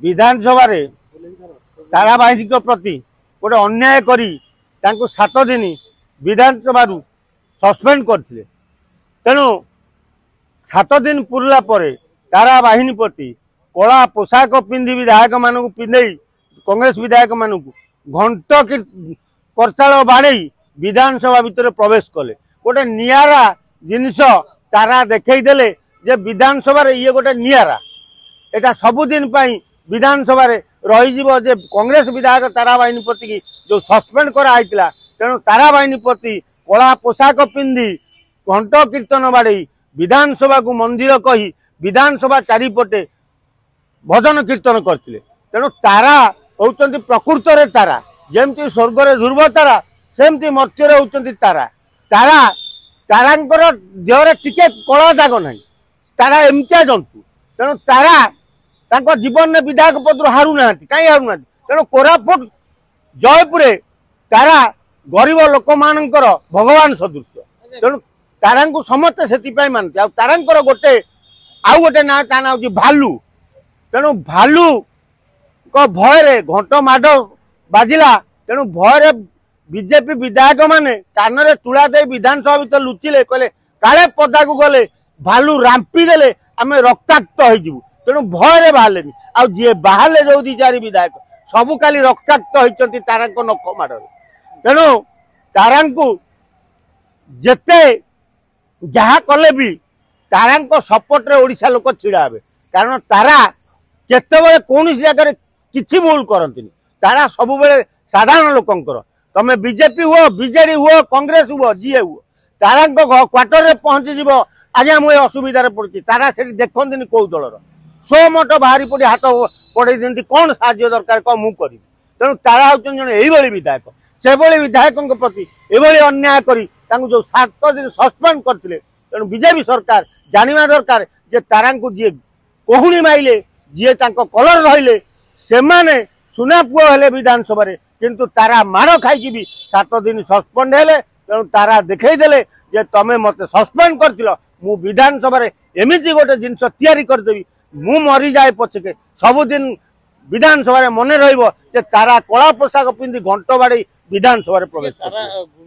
विधानसभा तारा बाहिनी प्रति गोटे अन्याय करी 7 दिन विधानसभा सस्पेंड करते तेणु 7 दिन पूरला तारा बाहिनी प्रति कला पोशाक पिंधि विधायक मान पिंधे कांग्रेस विधायक मान घंट करताल बाड़े विधानसभा भितर प्रवेश कले गोटे नियारा जिनिस तारा देखईदेले जे विधानसभा ये गोटे नियारा एटा सबुदिन विधानसभा रही जे कांग्रेस विधायक तारा बाहिनी प्रति जो सस्पेंड कराई तेणु तारा बाहिनी प्रति कला पोशाक पिंधि घंट कीर्तन बाड़े विधानसभा को मंदिर कही विधानसभा चारिपटे भजन कीर्तन करते तेणु तारा होउचंती प्रकृत रे तारा जेमती स्वर्ग रे ध्रुव तारा सेमती मर्त्य रे होउचंती तारा तारा तारांकर देहरे टिके कला दाग नहीं तारा एमतिया जंतु तेणु तारा तांको जीवन में विधायक पद हारू ना कहीं हारू ना तेणु कोरापुट जयपुर तारा गरीब लोक मानकर भगवान सदृश तेणु तारा को समस्ते से मानते आ तारांकर गोटे आउ गोटे ना ता ना भालू तेणु भालू को भय घंट माड बाजिला तेणु भय बीजेपी विधायक माने कान रे तुला दे विधानसभा भीतर लुचिले कहले काले पदा को गले भालू रांपी देले आमे रक्ताक्त होइजु तेणु भय बाहर आ जी बाहर जो 2-4 विधायक सबू काली रक्ताक्त होइचंती तारा को नख माड़ तेणु तारा को जेते जहा कले भी तारा को सपोर्ट रे ओडिशा लोक छिड़ा हेबे कारण तारा केतेबेले कौन जगह किसी भूल करती तारा सब बेले साधारण लोकंकर तमे बीजेपी हुआ बीजेडी हुआ कांग्रेस हुआ जी हुआ तारा क्वार्टर रे पहुंची जीव आज्ञा मुझे असुविधार पड़ी तारा से देखती कौ दलर सो मठ बाहरी पड़ी हाथ पड़े दिखती कौन साहाଯ୍य दरकार कौन मुझे करी तेणु तारा होती जड़े विधायक से विधायकों प्रति ये अन्याय करी जो 7 दिन सस्पेंड करते तेणु बीजेपी सरकार जाना दरकार जे तारा को जी कोहुणी माइले जी कलर रहिले से माने सुना पुआ हेले विधानसभा किंतु तारा माड़ खाई भी 7 दिन सस्पेंड हेले तेणु तारा देखईदेले जे तमे मते सस्पेंड करथिल मु विधानसभा एमिति गोटे जिनस तैयारी करदेवी मु मरी जाए पछके सबुदिन विधानसभा मने रहिबो जे तारा कला पोशाक पिंधि घंट बाड़ी विधानसभा प्रवेश